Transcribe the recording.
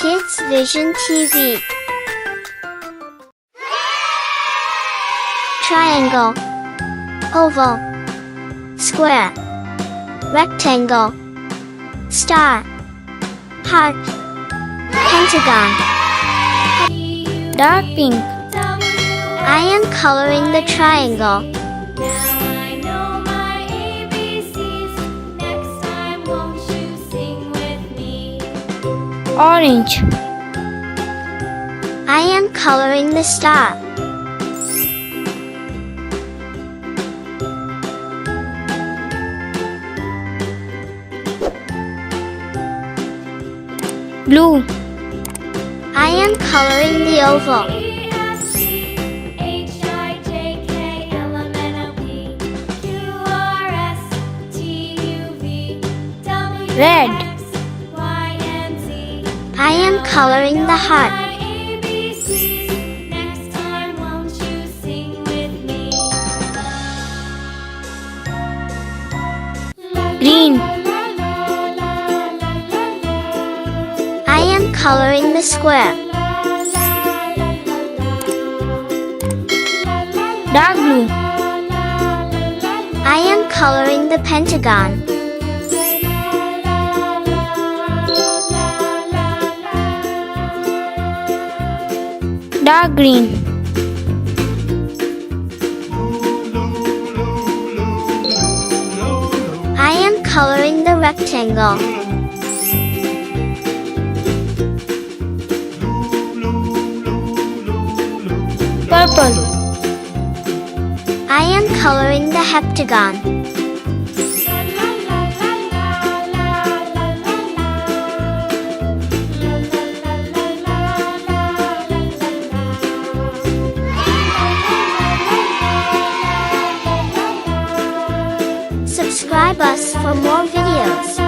Kids Vision TV. Triangle, oval, square, rectangle, star, heart, pentagon. Dark pink. I am coloring the triangle. Orange. I am coloring the star. Blue. I am coloring the oval. Red. I am coloring the heart. Green. I am coloring the square. Dark blue. I am coloring the pentagon. Dark green. I am coloring the rectangle. Purple. I am coloring the heptagon. Subscribe us for more videos.